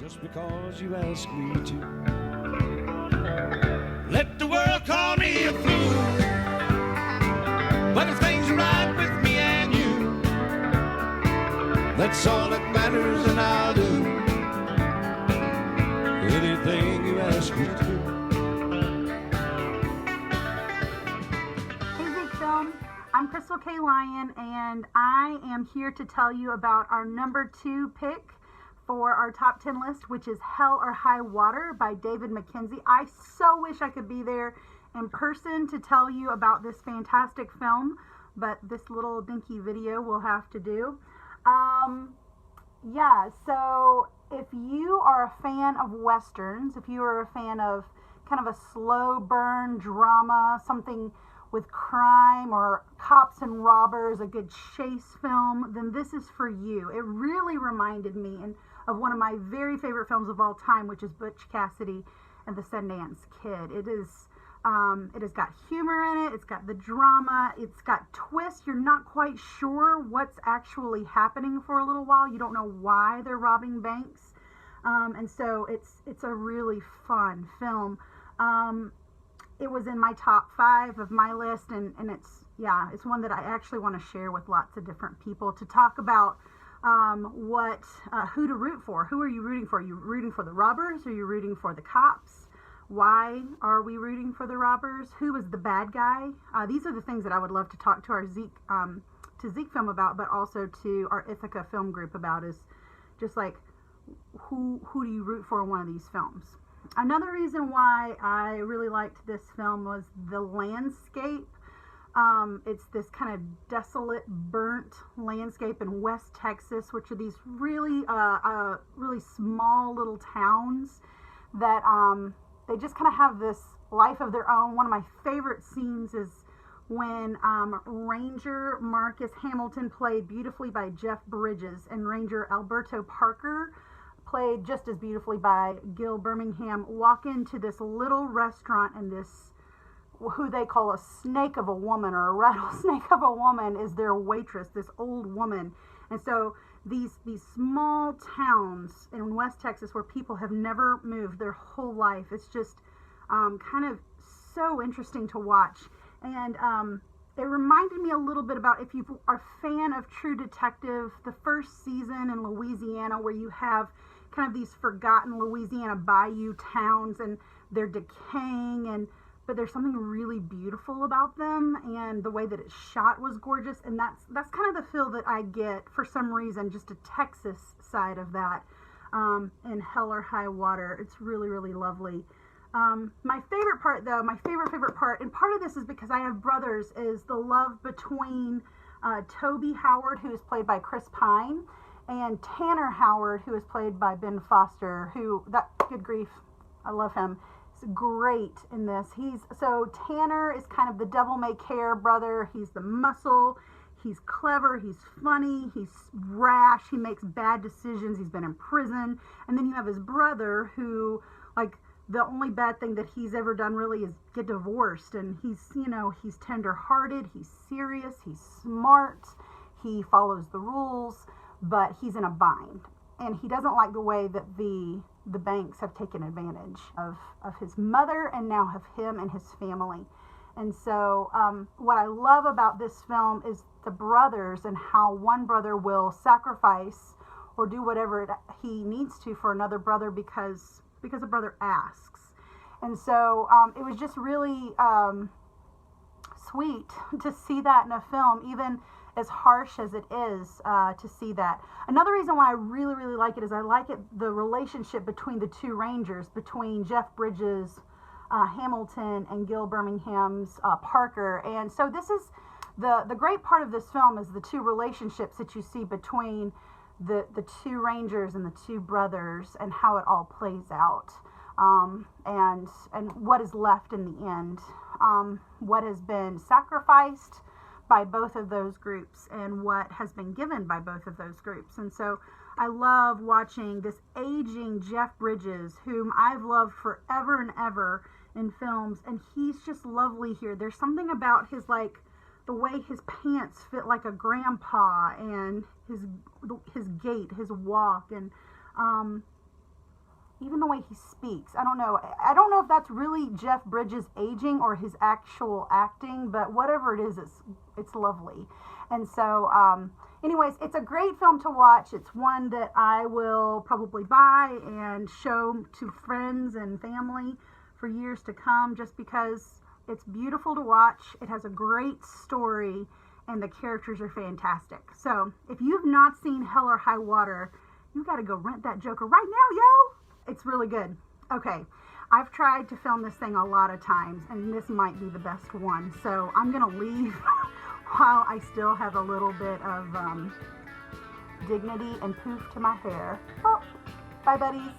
just because you ask me to. Let the world call me a fool, but if things are right with me and you, that's all that matters, and I'll do anything you ask me to. Hey ZekeFilm, I'm Krystal Lyon, and I am here to tell you about our number 2 pick for our top 10 list, which is Hell or High Water by David Mackenzie. I so wish I could be there in person to tell you about this fantastic film, but this little dinky video will have to do. So if you are a fan of Westerns, if you are a fan of kind of a slow burn drama, something with crime or cops and robbers, a good chase film, then this is for you. It really reminded me of one of my very favorite films of all time, which is Butch Cassidy and the Sundance Kid. It has got humor in it, it's got the drama, it's got twists. You're not quite sure what's actually happening for a little while. You don't know why they're robbing banks. And so it's a really fun film. It was in my top 5 of my list, and it's one that I actually want to share with lots of different people to talk about who to root for. Who are you rooting for? Are you rooting for the robbers? Are you rooting for the cops? Why are we rooting for the robbers? Who is the bad guy? These are the things that I would love to talk to our ZekeFilm about, but also to our Ithaca film group about, is just like who do you root for in one of these films? Another reason why I really liked this film was the landscape. It's this kind of desolate, burnt landscape in West Texas, which are these really small little towns that they just kind of have this life of their own. One of my favorite scenes is when Ranger Marcus Hamilton, played beautifully by Jeff Bridges, and Ranger Alberto Parker, played just as beautifully by Gil Birmingham, walk into this little restaurant, and this, who they call a snake of a woman, or a rattlesnake of a woman, is their waitress, this old woman. And so these small towns in West Texas where people have never moved their whole life, it's just kind of so interesting to watch. And it reminded me a little bit about, if you are a fan of True Detective, the first season in Louisiana, where you have kind of these forgotten Louisiana bayou towns, and they're decaying, but there's something really beautiful about them, and the way that it's shot was gorgeous. And that's kind of the feel that I get, for some reason, just a Texas side of that in Hell or High Water. It's really, really lovely. My favorite part, though, my favorite part, and part of this is because I have brothers, is the love between Toby Howard, who is played by Chris Pine, and Tanner Howard, who is played by Ben Foster, good grief, I love him. He's great in this. Tanner is kind of the devil-may-care brother. He's the muscle. He's clever. He's funny. He's rash. He makes bad decisions. He's been in prison. And then you have his brother, who, like, the only bad thing that he's ever done really is get divorced. And he's tender-hearted. He's serious. He's smart. He follows the rules, but he's in a bind. And he doesn't like the way that the banks have taken advantage of his mother, and now of him and his family. And so what I love about this film is the brothers, and how one brother will sacrifice or do whatever he needs to for another brother because a brother asks. And so it was just really sweet to see that in a film, even as harsh as it is, to see that. Another reason why I really, really like it is I like the relationship between the two Rangers, between Jeff Bridges, Hamilton, and Gil Birmingham's Parker. And so this is the great part of this film, is the two relationships that you see between the two Rangers and the two brothers, and how it all plays out, and what is left in the end, what has been sacrificed by both of those groups, and what has been given by both of those groups. And so I love watching this aging Jeff Bridges, whom I've loved forever and ever in films, and he's just lovely here. There's something about his, like, the way his pants fit like a grandpa, and his gait, his walk, and even the way he speaks. I don't know if that's really Jeff Bridges aging or his actual acting, but whatever it is, it's lovely. And so anyways, it's a great film to watch. It's one that I will probably buy and show to friends and family for years to come, just because it's beautiful to watch. It has a great story and the characters are fantastic. So if you've not seen Hell or High Water, you got to go rent that joker right now, yo. It's really good. Okay, I've tried to film this thing a lot of times, and this might be the best one. So I'm going to leave while I still have a little bit of dignity and poof to my hair. Oh, bye, buddies.